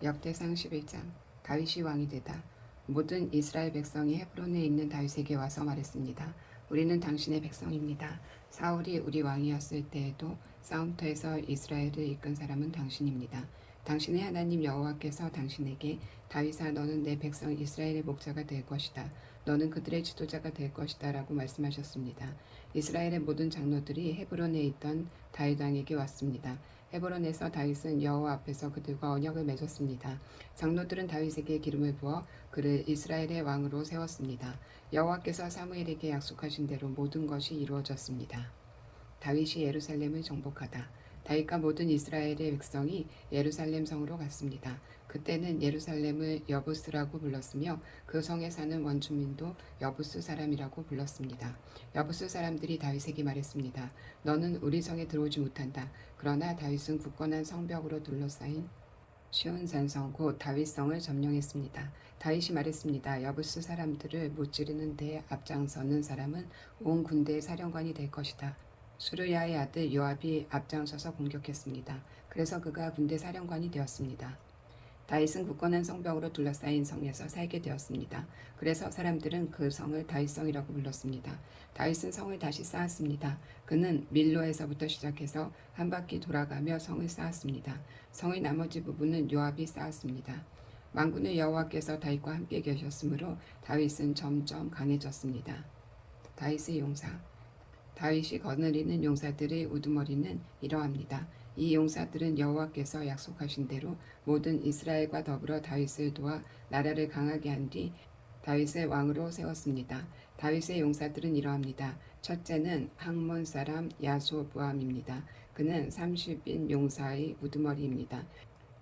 역대상 11장. 다윗이 왕이 되다. 모든 이스라엘 백성이 헤브론에 있는 다윗에게 와서 말했습니다. 우리는 당신의 백성입니다. 사울이 우리 왕이었을 때에도 싸움터에서 이스라엘을 이끈 사람은 당신입니다. 당신의 하나님 여호와께서 당신에게 다윗아 너는 내 백성 이스라엘의 목자가 될 것이다. 너는 그들의 지도자가 될 것이다 라고 말씀하셨습니다. 이스라엘의 모든 장로들이 헤브론에 있던 다윗 왕에게 왔습니다. 헤브론에서 다윗은 여호와 앞에서 그들과 언약을 맺었습니다. 장로들은 다윗에게 기름을 부어 그를 이스라엘의 왕으로 세웠습니다. 여호와께서 사무엘에게 약속하신 대로 모든 것이 이루어졌습니다. 다윗이 예루살렘을 정복하다. 다윗과 모든 이스라엘의 백성이 예루살렘 성으로 갔습니다. 그때는 예루살렘을 여부스라고 불렀으며 그 성에 사는 원주민도 여부스 사람이라고 불렀습니다. 여부스 사람들이 다윗에게 말했습니다. 너는 우리 성에 들어오지 못한다. 그러나 다윗은 굳건한 성벽으로 둘러싸인 쉬운 산성 곧 다윗성을 점령했습니다. 다윗이 말했습니다. 여부스 사람들을 무찌르는 데 앞장서는 사람은 온 군대의 사령관이 될 것이다. 수르야의 아들 요압이 앞장서서 공격했습니다. 그래서 그가 군대 사령관이 되었습니다. 다윗은 굳건한 성벽으로 둘러싸인 성에서 살게 되었습니다. 그래서 사람들은 그 성을 다윗성이라고 불렀습니다. 다윗은 성을 다시 쌓았습니다. 그는 밀로에서부터 시작해서 한 바퀴 돌아가며 성을 쌓았습니다. 성의 나머지 부분은 요압이 쌓았습니다. 만군의 여호와께서 다윗과 함께 계셨으므로 다윗은 점점 강해졌습니다. 다윗의 용사. 다윗이 거느리는 용사들의 우두머리는 이러합니다. 이 용사들은 여호와께서 약속하신 대로 모든 이스라엘과 더불어 다윗을 도와 나라를 강하게 한 뒤 다윗을 왕으로 세웠습니다. 다윗의 용사들은 이러합니다. 첫째는 학몬 사람 야소부암입니다. 그는 30인 용사의 우두머리입니다.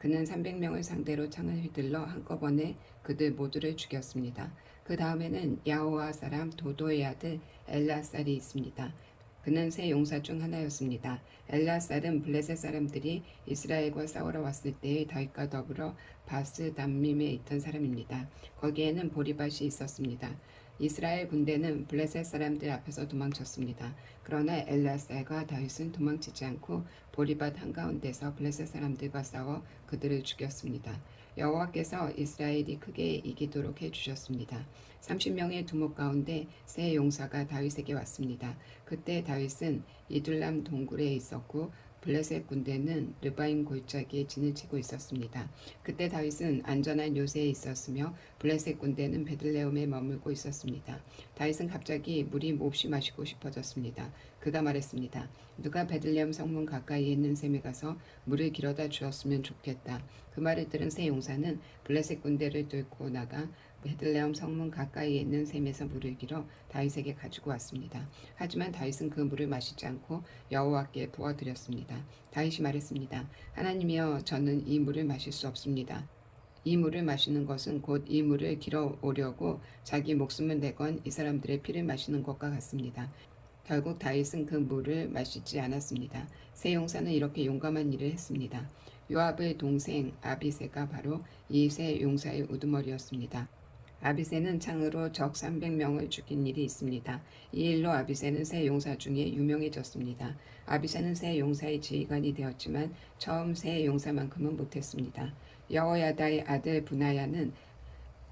그는 300명을 상대로 창을 휘둘러 한꺼번에 그들 모두를 죽였습니다. 그 다음에는 야호와 사람 도도의 아들 엘라살이 있습니다. 그는 세 용사 중 하나였습니다. 엘라살은 블레셋 사람들이 이스라엘과 싸우러 왔을 때의 다윗과 더불어 바스 담밈에 있던 사람입니다. 거기에는 보리밭이 있었습니다. 이스라엘 군대는 블레셋 사람들 앞에서 도망쳤습니다. 그러나 엘라살과 다윗은 도망치지 않고 보리밭 한가운데서 블레셋 사람들과 싸워 그들을 죽였습니다. 여호와께서 이스라엘이 크게 이기도록 해주셨습니다. 30명의 두목 가운데 세 용사가 다윗에게 왔습니다. 그때 다윗은 이둘람 동굴에 있었고 블레셋 군대는 르바임 골짜기에 진을 치고 있었습니다. 그때 다윗은 안전한 요새에 있었으며 블레셋 군대는 베들레헴에 머물고 있었습니다. 다윗은 갑자기 물이 몹시 마시고 싶어졌습니다. 그가 말했습니다. 누가 베들레헴 성문 가까이에 있는 샘에 가서 물을 길어다 주었으면 좋겠다. 그 말을 들은 세 용사는 블레셋 군대를 뚫고 나가 베들레헴 성문 가까이에 있는 샘에서 물을 길어 다윗에게 가지고 왔습니다. 하지만 다윗은 그 물을 마시지 않고 여호와께 부어드렸습니다. 다윗이 말했습니다. 하나님이여 저는 이 물을 마실 수 없습니다. 이 물을 마시는 것은 곧 이 물을 길어 오려고 자기 목숨을 내건 이 사람들의 피를 마시는 것과 같습니다. 결국 다윗은 그 물을 마시지 않았습니다. 세 용사는 이렇게 용감한 일을 했습니다. 요압의 동생 아비새가 바로 이 세 용사의 우두머리였습니다. 아비새는 창으로 적 300명을 죽인 일이 있습니다. 이 일로 아비새는 세 용사 중에 유명해졌습니다. 아비새는 세 용사의 지휘관이 되었지만 처음 세 용사만큼은 못했습니다. 여호야다의 아들 분하야는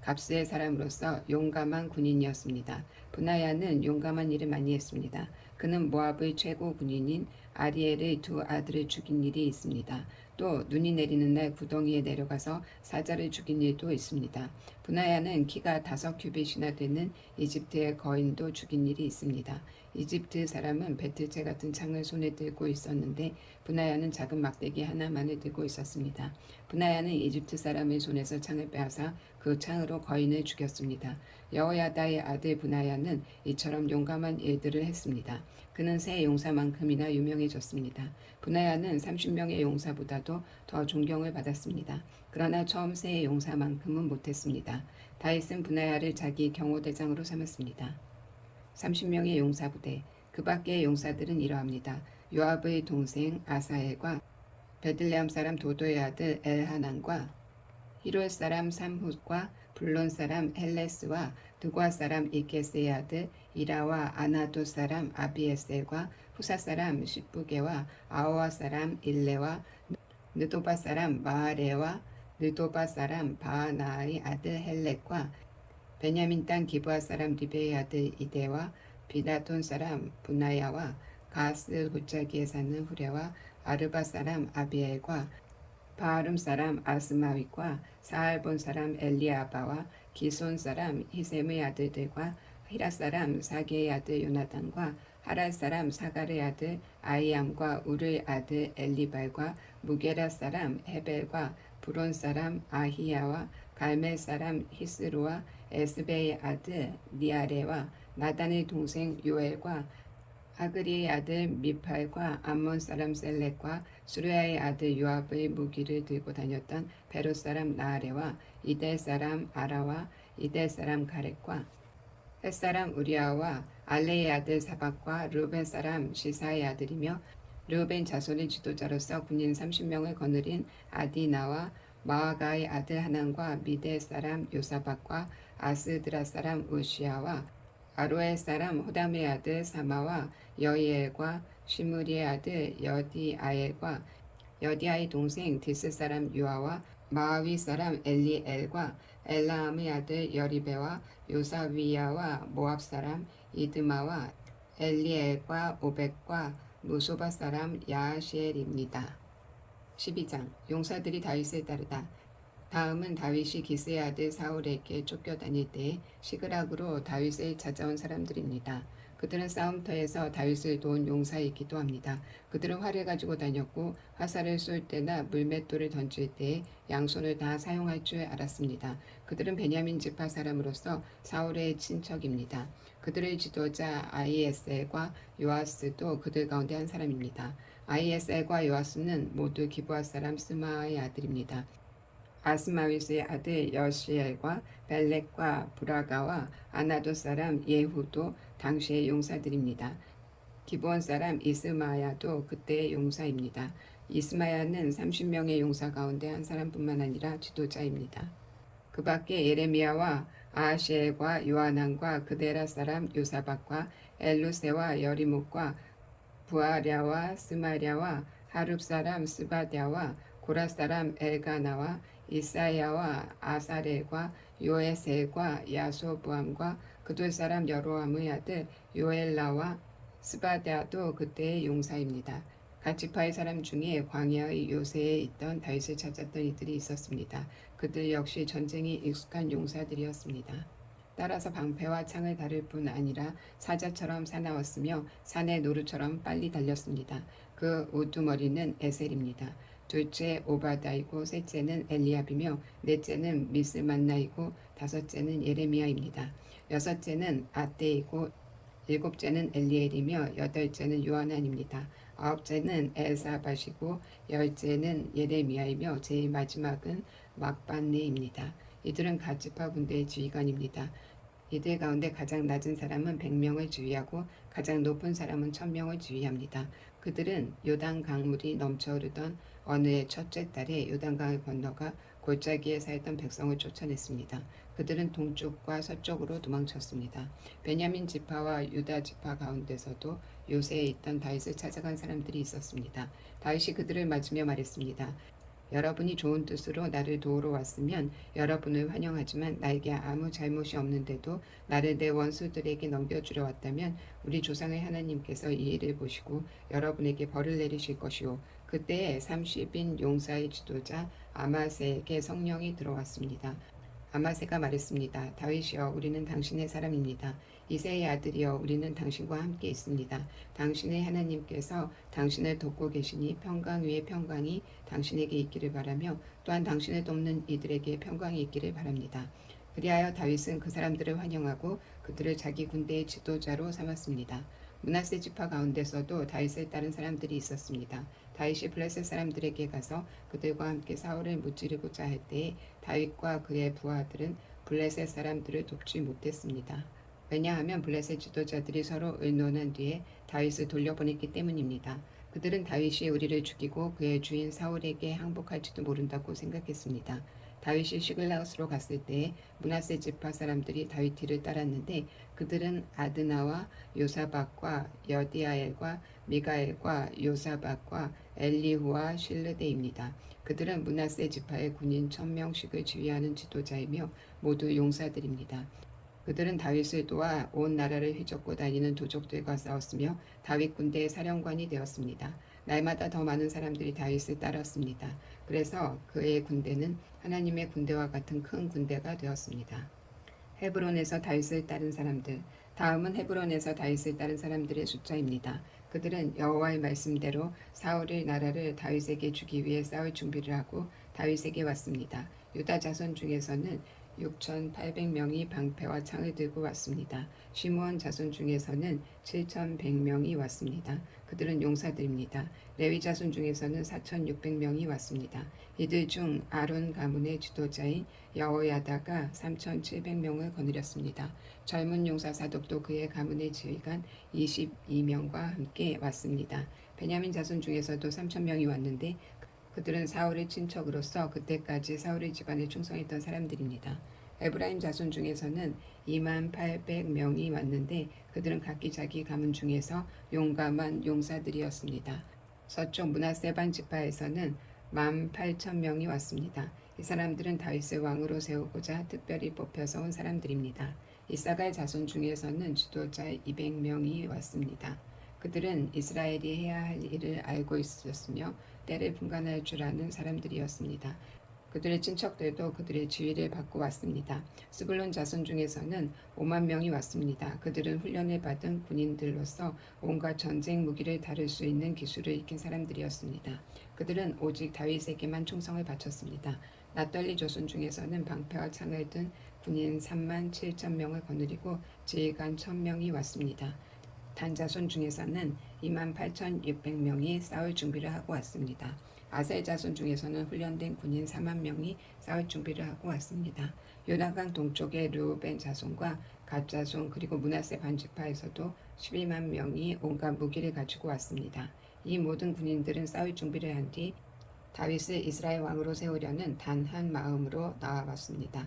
갑스의 사람으로서 용감한 군인이었습니다. 분하야는 용감한 일을 많이 했습니다. 그는 모압의 최고 군인인 아리엘의 두 아들을 죽인 일이 있습니다. 또 눈이 내리는 날 구덩이에 내려가서 사자를 죽인 일도 있습니다. 분하야는 키가 5규빗이나 되는 이집트의 거인도 죽인 일이 있습니다. 이집트 사람은 배틀채 같은 창을 손에 들고 있었는데 분하야는 작은 막대기 하나만을 들고 있었습니다. 분하야는 이집트 사람의 손에서 창을 빼앗아 그 창으로 거인을 죽였습니다. 여호야다의 아들 분하야는 이처럼 용감한 일들을 했습니다. 그는 세 용사만큼이나 유명해졌습니다. 분하야는 30명의 용사보다도 더 존경을 받았습니다. 그러나 처음 세 용사만큼은 못했습니다. 다윗은 분하야를 자기 경호대장으로 삼았습니다. 30명의 용사부대, 그 밖의 용사들은 이러합니다. 요압의 동생 아사엘과 베들레헴 사람 도도의 아들 엘하난과 히롤 사람 삼훗과 블론 사람 헬레스와 드과 사람 이케스의 아들 이라와 아나도 사람 아비에셀과 후사 사람 시부게와 아오아 사람 일레와 느도바 사람 마하레와 느도바 사람 바하나의 아들 헬렉과 베냐민 땅 기브아 사람 리베의 아들 이데와 비다돈 사람 분하야와 가스 골짜기에 사는 후레와 아르바 사람 아비엘과 바하름 사람 아스마윗과 사알본 사람 엘리아바와 기손 사람 히셈의 아들들과 히라 사람 사게의 아들 요나단과 하랄 사람 사갈의 아들 아이암과 우르의 아들 엘리발과 무게라 사람 헤벨과 브론 사람 아히야와 갈멜 사람 히스로와 에스베의 아들 니아레와 나단의 동생 요엘과 하그리의 아들 미팔과 암몬 사람 셀렉과 수르야의 아들 요압의 무기를 들고 다녔던 베롯 사람 나아레와 이델 사람 아라와 이델 사람 가렉과 헷 사람 우리아와 알레의 아들 사박과 르벤 사람 시사의 아들이며 르벤 자손의 지도자로서 군인 30명을 거느린 아디나와 마아가의 아들 하난과 미데 사람 요사박과 아스드라 사람 우시아와 아로엘 사람 호담의 아들 사마와 여이엘과 시므리의 아들 여디아엘과 여디아의 동생 디스 사람 유아와 마아위 사람 엘리엘과 엘라함의 아들 여리베와 요사위야와 모압 사람 이드마와 엘리엘과 오백과 무소바 사람 야시엘입니다. 12장 용사들이 다윗을 따르다. 다음은 다윗이 기스의 아들 사울에게 쫓겨다닐 때 시그락으로 다윗을 찾아온 사람들입니다. 그들은 싸움터에서 다윗을 도운 용사이기도 합니다. 그들은 활을 가지고 다녔고 화살을 쏠 때나 물맷돌을 던질 때 양손을 다 사용할 줄 알았습니다. 그들은 베냐민 지파 사람으로서 사울의 친척입니다. 그들의 지도자 아히에셀과 요아스도 그들 가운데 한 사람입니다. 아히에셀과 요아스는 모두 기브아 사람 스마의 아들입니다. 아스마윗의 아들 여시엘과 벨렉과 브라가와 아나도 사람 예후도 당시의 용사들입니다. 기브온 사람 이스마야도 그때의 용사입니다. 이스마야는 30명의 용사 가운데 한 사람뿐만 아니라 지도자입니다. 그 밖에 예레미야와 아하시엘과 요하난과 그데라 사람 요사박과 엘루세와 여리목과 부아랴와 스마랴와 하룹 사람 스바랴와 고라 사람 엘가나와 이사야와 아사렐과 요에셀과 야소부함과 그돌 사람 여로함의 아들 요엘라와 스바랴도 그때의 용사입니다. 각 지파의 사람 중에 광야의 요새에 있던 다윗을 찾았던 이들이 있었습니다. 그들 역시 전쟁이 익숙한 용사들이었습니다. 따라서 방패와 창을 다룰 뿐 아니라 사자처럼 사나웠으며 산의 노루처럼 빨리 달렸습니다. 그 우두머리는 에셀입니다. 둘째 오바다이고 셋째는 엘리압이며 넷째는 미스만나이고 다섯째는 예레미야입니다. 여섯째는 아떼이고 일곱째는 엘리엘이며 여덟째는 요하난입니다. 아홉째는 엘사밧이고 열째는 예레미야이며 제일 마지막은 막반네입니다. 이들은 각 지파 군대의 지휘관입니다. 이들 가운데 가장 낮은 사람은 100명을 지휘하고 가장 높은 사람은 1000명을 지휘합니다. 그들은 요단 강물이 넘쳐 흐르던 어느 해 첫째 달에 요단강을 건너가 골짜기에 살던 백성을 쫓아냈습니다. 그들은 동쪽과 서쪽으로 도망쳤습니다. 베냐민 지파와 유다 지파 가운데서도 요새에 있던 다윗을 찾아간 사람들이 있었습니다. 다윗이 그들을 맞으며 말했습니다. 여러분이 좋은 뜻으로 나를 도우러 왔으면 여러분을 환영하지만 나에게 아무 잘못이 없는데도 나를 내 원수들에게 넘겨주려 왔다면 우리 조상의 하나님께서 이 일을 보시고 여러분에게 벌을 내리실 것이요. 그때에 30인 용사의 지도자 아마세에게 성령이 들어왔습니다. 아마세가 말했습니다. 다윗이여 우리는 당신의 사람입니다. 이새의 아들이여 우리는 당신과 함께 있습니다. 당신의 하나님께서 당신을 돕고 계시니 평강 위에 평강이 당신에게 있기를 바라며 또한 당신을 돕는 이들에게 평강이 있기를 바랍니다. 그리하여 다윗은 그 사람들을 환영하고 그들을 자기 군대의 지도자로 삼았습니다. 므낫세 지파 가운데서도 다윗을 따른 사람들이 있었습니다. 다윗이 블레셋 사람들에게 가서 그들과 함께 사울을 무찌르고자 할 때에 다윗과 그의 부하들은 블레셋 사람들을 돕지 못했습니다. 왜냐하면 블레셋 지도자들이 서로 의논한 뒤에 다윗을 돌려보냈기 때문입니다. 그들은 다윗이 우리를 죽이고 그의 주인 사울에게 항복할지도 모른다고 생각했습니다. 다윗이 시글락으로 갔을 때 므낫세 지파 사람들이 다윗 뒤를 따랐는데 그들은 아드나와 요사박과 여디아엘과 미가엘과 요사박과 엘리후와 실르데입니다. 그들은 므낫세 지파의 군인 1000명씩을 지휘하는 지도자이며 모두 용사들입니다. 그들은 다윗을 도와 온 나라를 휘젓고 다니는 도적들과 싸웠으며 다윗 군대의 사령관이 되었습니다. 날마다 더 많은 사람들이 다윗을 따랐습니다. 그래서 그의 군대는 하나님의 군대와 같은 큰 군대가 되었습니다. 헤브론에서 다윗을 따른 사람들. 다음은 헤브론에서 다윗을 따른 사람들의 숫자입니다. 그들은 여호와의 말씀대로 사울의 나라를 다윗에게 주기 위해 싸울 준비를 하고 다윗에게 왔습니다. 유다 자손 중에서는 6,800명이 방패와 창을 들고 왔습니다. 시므온 자손 중에서는 7,100명이 왔습니다. 그들은 용사들입니다. 레위 자손 중에서는 4,600명이 왔습니다. 이들 중 아론 가문의 지도자인 여호야다가 3,700명을 거느렸습니다. 젊은 용사 사독도 그의 가문의 지휘관 22명과 함께 왔습니다. 베냐민 자손 중에서도 3,000명이 왔는데 그들은 사울의 친척으로서 그때까지 사울의 집안에 충성했던 사람들입니다. 에브라임 자손 중에서는 28,000명이 왔는데 그들은 각기 자기 가문 중에서 용감한 용사들이었습니다. 서쪽 므낫세 지파에서는 18,000명이 왔습니다. 이 사람들은 다윗을 왕으로 세우고자 특별히 뽑혀서 온 사람들입니다. 이사갈 자손 중에서는 지도자 200명이 왔습니다. 그들은 이스라엘이 해야 할 일을 알고 있었으며 때를 분간할 줄 아는 사람들이었습니다. 그들의 친척들도 그들의 지휘를 받고 왔습니다. 스불론 자손 중에서는 5만 명이 왔습니다. 그들은 훈련을 받은 군인들로서 온갖 전쟁 무기를 다룰 수 있는 기술을 익힌 사람들이었습니다. 그들은 오직 다윗에게만 충성을 바쳤습니다. 낫달리 자손 중에서는 방패와 창을 든 군인 37,000명을 거느리고 지휘관 1,000명이 왔습니다. 단 자손 중에서는 28,600명이 싸울 준비를 하고 왔습니다. 아셀 자손 중에서는 훈련된 군인 4만 명이 싸울 준비를 하고 왔습니다. 요단강 동쪽의 르우벤 자손과 갓 자손 그리고 므낫세 반지파에서도 12만 명이 온갖 무기를 가지고 왔습니다. 이 모든 군인들은 싸울 준비를 한 뒤 다윗을 이스라엘 왕으로 세우려는 단 한 마음으로 나와왔습니다.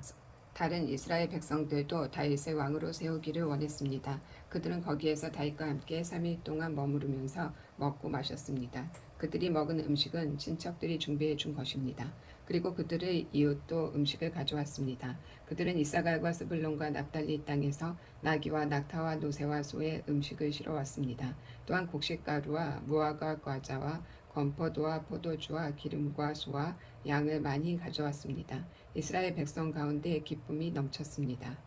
다른 이스라엘 백성들도 다윗을 왕으로 세우기를 원했습니다. 그들은 거기에서 다윗과 함께 3일 동안 머무르면서 먹고 마셨습니다. 그들이 먹은 음식은 친척들이 준비해 준 것입니다. 그리고 그들의 이웃도 음식을 가져왔습니다. 그들은 이사갈과 스불론과 납달리 땅에서 나귀와 낙타와 노새와 소의 음식을 실어왔습니다. 또한 곡식가루와 무화과 과자와 건포도와 포도주와 기름과 소와 양을 많이 가져왔습니다. 이스라엘 백성 가운데 기쁨이 넘쳤습니다.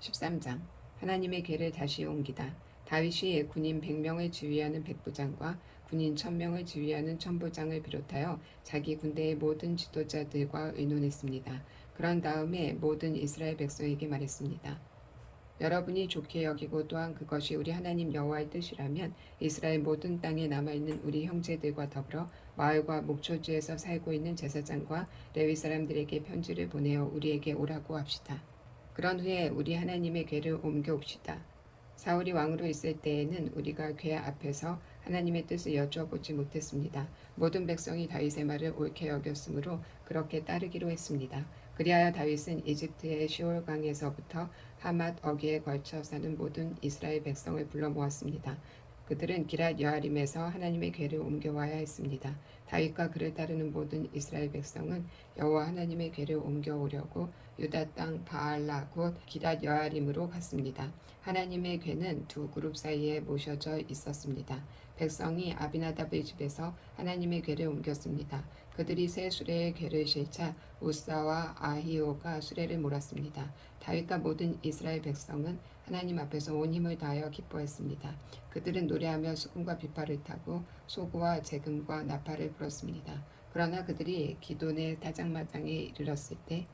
13장 하나님의 궤를 다시 옮기다. 다윗이 군인 100명을 지휘하는 백부장과 군인 1000명을 지휘하는 천부장을 비롯하여 자기 군대의 모든 지도자들과 의논했습니다. 그런 다음에 모든 이스라엘 백성에게 말했습니다. 여러분이 좋게 여기고 또한 그것이 우리 하나님 여호와의 뜻이라면 이스라엘 모든 땅에 남아있는 우리 형제들과 더불어 마을과 목초지에서 살고 있는 제사장과 레위 사람들에게 편지를 보내어 우리에게 오라고 합시다. 그런 후에 우리 하나님의 궤를 옮겨옵시다. 사울이 왕으로 있을 때에는 우리가 궤 앞에서 하나님의 뜻을 여쭈어보지 못했습니다. 모든 백성이 다윗의 말을 옳게 여겼으므로 그렇게 따르기로 했습니다. 그리하여 다윗은 이집트의 시올강에서부터 하맛 어기에 걸쳐 사는 모든 이스라엘 백성을 불러 모았습니다. 그들은 기랏 여아림에서 하나님의 궤를 옮겨와야 했습니다. 다윗과 그를 따르는 모든 이스라엘 백성은 여호와 하나님의 궤를 옮겨오려고 유다 땅 바알라 곧 기랏 여아림으로 갔습니다. 하나님의 궤는 두 그룹 사이에 모셔져 있었습니다. 백성이 아비나답의 집에서 하나님의 궤를 옮겼습니다. 그들이 새 수레의 궤를 실자 우사와 아히오가 수레를 몰았습니다. 다윗과 모든 이스라엘 백성은 하나님 앞에서 온 힘을 다하여 기뻐했습니다. 그들은 노래하며 수금과 비파를 타고 소구와 재금과 나팔을 불었습니다. 그러나 그들이 기돈의 타작마당에 이르렀을 때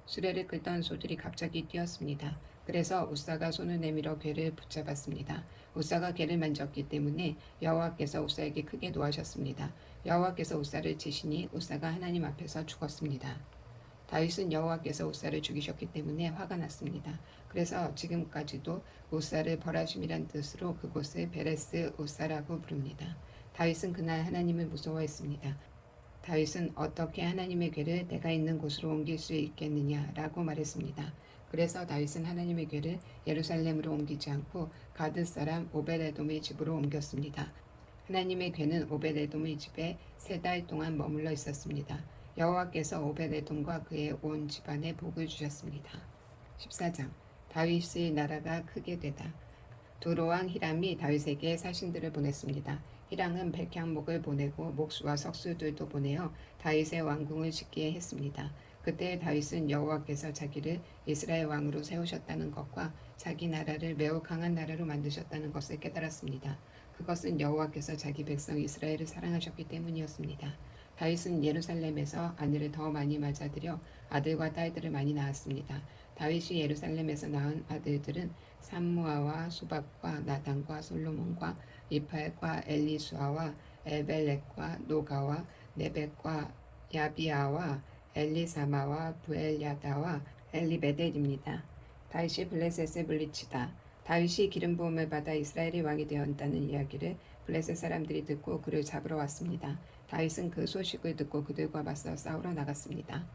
수레를 끌던 소들이 갑자기 뛰었습니다. 그래서 우사가 손을 내밀어 궤를 붙잡았습니다. 우사가 궤를 만졌기 때문에 여호와께서 우사에게 크게 노하셨습니다. 여호와께서 우사를 치시니 우사가 하나님 앞에서 죽었습니다. 다윗은 여호와께서 우사를 죽이셨기 때문에 화가 났습니다. 그래서 지금까지도 우사를 벌하심이란 뜻으로 그곳을 베레스 우사라고 부릅니다. 다윗은 그날 하나님을 무서워했습니다. 다윗은 어떻게 하나님의 궤를 내가 있는 곳으로 옮길 수 있겠느냐라고 말했습니다. 그래서 다윗은 하나님의 궤를 예루살렘으로 옮기지 않고 가드 사람 오벳에돔의 집으로 옮겼습니다. 하나님의 궤는 오벳에돔의 집에 3달 동안 머물러 있었습니다. 여호와께서 오벳에돔과 그의 온 집안에 복을 주셨습니다. 14장 다윗의 나라가 크게 되다. 두로왕 히람이 다윗에게 사신들을 보냈습니다. 히람은 백향목을 보내고 목수와 석수들도 보내어 다윗의 왕궁을 짓게 했습니다. 그때 다윗은 여호와께서 자기를 이스라엘 왕으로 세우셨다는 것과 자기 나라를 매우 강한 나라로 만드셨다는 것을 깨달았습니다. 그것은 여호와께서 자기 백성 이스라엘을 사랑하셨기 때문이었습니다. 다윗은 예루살렘에서 아내를 더 많이 맞아들여 아들과 딸들을 많이 낳았습니다. 다윗이 예루살렘에서 낳은 아들들은 삼무아와 수박과 나단과 솔로몬과 이팔과 엘리수아와 엘벨렉과 노가와 네벡과 야비아와 엘리사마와 부엘야다와 엘리베델입니다. 다윗이 블레셋을 물리치다. 다윗이 기름 부음을 받아 이스라엘이 왕이 되었다는 이야기를 블레셋 사람들이 듣고 그를 잡으러 왔습니다. 다윗은 그 소식을 듣고 그들과 맞서 싸우러 나갔습니다.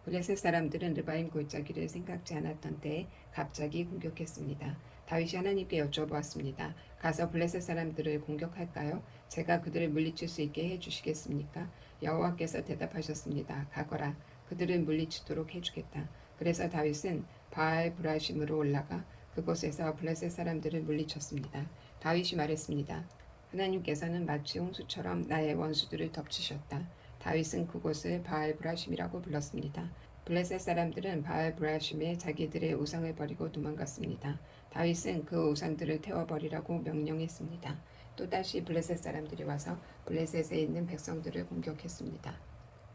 블레셋 사람들은 르바임 골짜기를 생각지 않았던 때에 갑자기 공격했습니다. 다윗이 하나님께 여쭤보았습니다. 가서 블레셋 사람들을 공격할까요? 제가 그들을 물리칠 수 있게 해주시겠습니까? 여호와께서 대답하셨습니다. 가거라. 그들을 물리치도록 해주겠다. 그래서 다윗은 바알 브라심으로 올라가 그곳에서 블레셋 사람들을 물리쳤습니다. 다윗이 말했습니다. 하나님께서는 마치 홍수처럼 나의 원수들을 덮치셨다. 다윗은 그곳을 바알 브라심이라고 불렀습니다. 블레셋 사람들은 바알 브라심에 자기들의 우상을 버리고 도망갔습니다. 다윗은 그 우상들을 태워버리라고 명령했습니다. 또다시 블레셋 사람들이 와서 블레셋에 있는 백성들을 공격했습니다.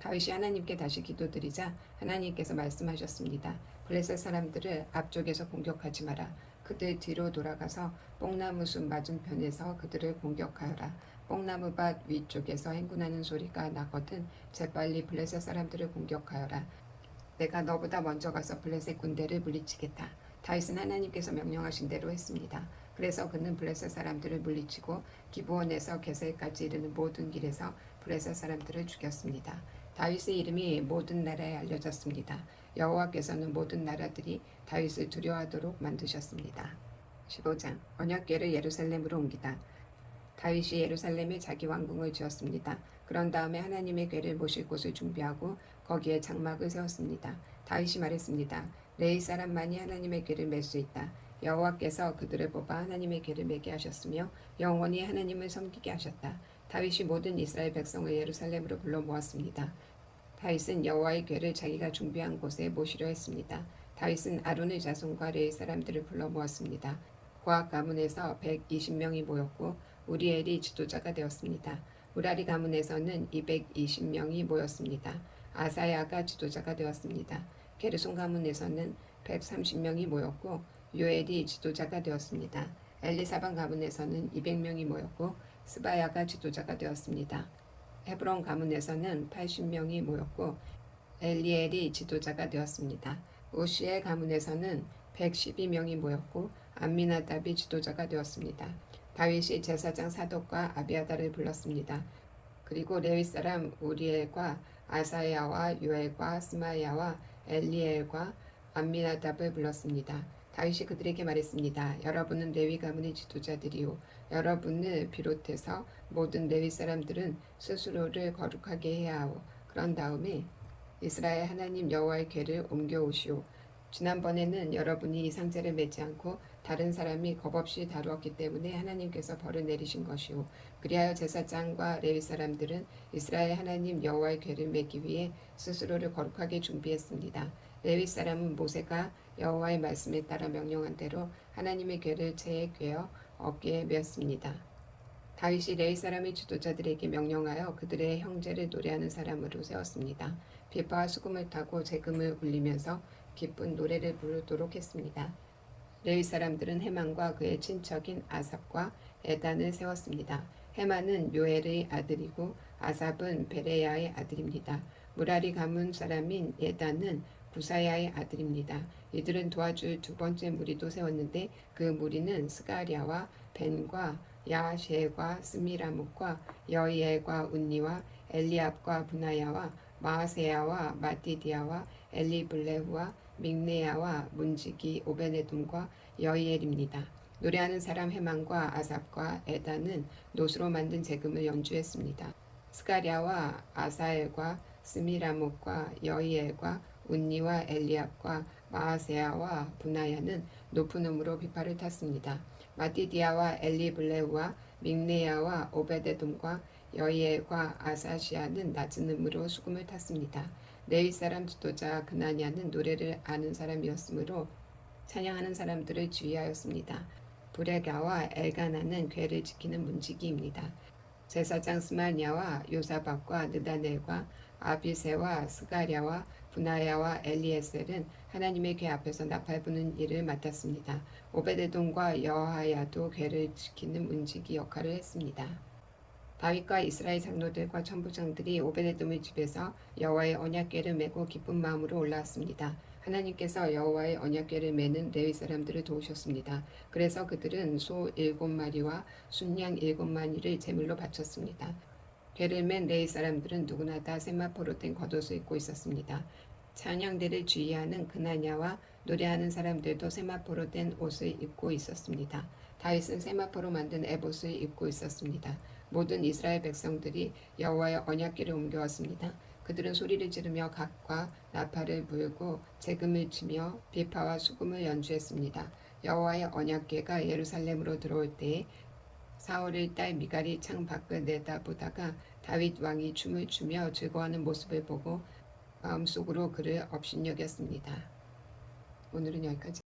다윗이 하나님께 다시 기도드리자 하나님께서 말씀하셨습니다. 블레셋 사람들을 앞쪽에서 공격하지 마라. 그들 뒤로 돌아가서 뽕나무 숲 맞은편에서 그들을 공격하여라. 뽕나무밭 위쪽에서 행군하는 소리가 나거든 재빨리 블레셋 사람들을 공격하여라. 내가 너보다 먼저 가서 블레셋 군대를 물리치겠다. 다윗은 하나님께서 명령하신 대로 했습니다. 그래서 그는 블레셋 사람들을 물리치고 기브온에서 게셀까지 이르는 모든 길에서 블레셋 사람들을 죽였습니다. 다윗의 이름이 모든 나라에 알려졌습니다. 여호와께서는 모든 나라들이 다윗을 두려워하도록 만드셨습니다. 15장 언약궤를 예루살렘으로 옮기다. 다윗이 예루살렘에 자기 왕궁을 지었습니다. 그런 다음에 하나님의 궤를 모실 곳을 준비하고 거기에 장막을 세웠습니다. 다윗이 말했습니다. 레위 사람만이 하나님의 궤를 맬 수 있다. 여호와께서 그들을 뽑아 하나님의 궤를 매게 하셨으며 영원히 하나님을 섬기게 하셨다. 다윗이 모든 이스라엘 백성을 예루살렘으로 불러 모았습니다. 다윗은 여호와의 궤를 자기가 준비한 곳에 모시려 했습니다. 다윗은 아론의 자손과 레위 사람들을 불러 모았습니다. 고앗 가문에서 120명이 모였고 우리엘이 지도자가 되었습니다. 무라리 가문에서는 220명이 모였습니다. 아사야가 지도자가 되었습니다. 게르손 가문에서는 130명이 모였고 요엘이 지도자가 되었습니다. 엘리사반 가문에서는 200명이 모였고 스바야가 지도자가 되었습니다. 헤브론 가문에서는 80명이 모였고 엘리엘이 지도자가 되었습니다. 우시엘 가문에서는 112명이 모였고 암미나답이 지도자가 되었습니다. 다윗이 제사장 사독과 아비아다를 불렀습니다. 그리고 레위 사람 우리엘과 아사야와 요엘과 스마야와 엘리엘과 암미나답을 불렀습니다. 다윗이 그들에게 말했습니다. 여러분은 레위 가문의 지도자들이요. 여러분을 비롯해서 모든 레위 사람들은 스스로를 거룩하게 해야 하오. 그런 다음에 이스라엘 하나님 여호와의 궤를 옮겨오시오. 지난번에는 여러분이 이 상자를 매지 않고 다른 사람이 겁없이 다루었기 때문에 하나님께서 벌을 내리신 것이오. 그리하여 제사장과 레위 사람들은 이스라엘 하나님 여호와의 궤를 매기 위해 스스로를 거룩하게 준비했습니다. 레위 사람은 모세가 여호와의 말씀에 따라 명령한 대로 하나님의 궤를 채에 꿰어 어깨에 메었습니다. 다윗이 레위 사람의 지도자들에게 명령하여 그들의 형제를 노래하는 사람으로 세웠습니다. 비파와 수금을 타고 재금을 울리면서 기쁜 노래를 부르도록 했습니다. 레위 사람들은 헤만과 그의 친척인 아삽과 에단을 세웠습니다. 헤만은 요엘의 아들이고 아삽은 베레야의 아들입니다. 무라리 가문 사람인 에단은 구사야의 아들입니다. 이들은 도와줄 두 번째 무리도 세웠는데 그 무리는 스가랴와 벤과 야셰과 스미라뭇과 여이엘과 운니와 엘리압과 분하야와 마아세야와 마띠디아와 엘리블레후와 믹네야와 문지기 오베네돔과 여이엘입니다. 노래하는 사람 헤만과 아삽과 에다는 노수로 만든 제금을 연주했습니다. 스가랴와 아사엘과 스미라뭇과 여이엘과 운니와 엘리압과 마아세야와 분하야는 높은 음으로 비파를 탔습니다. 마띠디아와 엘리블레우와 믹네야와 오베데돔과 여이엘과 아사시아는 낮은 음으로 수금을 탔습니다. 레위 사람 지도자 그나냐는 노래를 아는 사람이었으므로 찬양하는 사람들을 주의하였습니다. 브레가와 엘가나는 궤를 지키는 문지기입니다. 제사장 스마냐와 요사박과 느다넬과 아비세와 스가랴와 분하야와 엘리에셀은 하나님의 궤 앞에서 나팔 부는 일을 맡았습니다. 오베데돔과 여하야도 궤를 지키는 문지기 역할을 했습니다. 다윗과 이스라엘 장로들과 천부장들이 오베데돔의 집에서 여호와의 언약궤를 메고 기쁜 마음으로 올라왔습니다. 하나님께서 여호와의 언약궤를 메는 레위 사람들을 도우셨습니다. 그래서 그들은 소 7마리와 순양 7마리를 제물로 바쳤습니다. 궤를 맨 레위 사람들은 누구나 다 세마포로 된 겉옷을 입고 있었습니다. 찬양대를 주의하는 그나냐와 노래하는 사람들도 세마포로 된 옷을 입고 있었습니다. 다윗은 세마포로 만든 에봇을 입고 있었습니다. 모든 이스라엘 백성들이 여호와의 언약궤를 옮겨왔습니다. 그들은 소리를 지르며 각과 나팔을 불고 제금을 치며 비파와 수금을 연주했습니다. 여호와의 언약궤가 예루살렘으로 들어올 때에 사울의 딸 미갈이 창 밖을 내다보다가 다윗 왕이 춤을 추며 즐거워하는 모습을 보고 마음속으로 그를 업신여겼습니다. 오늘은 여기까지.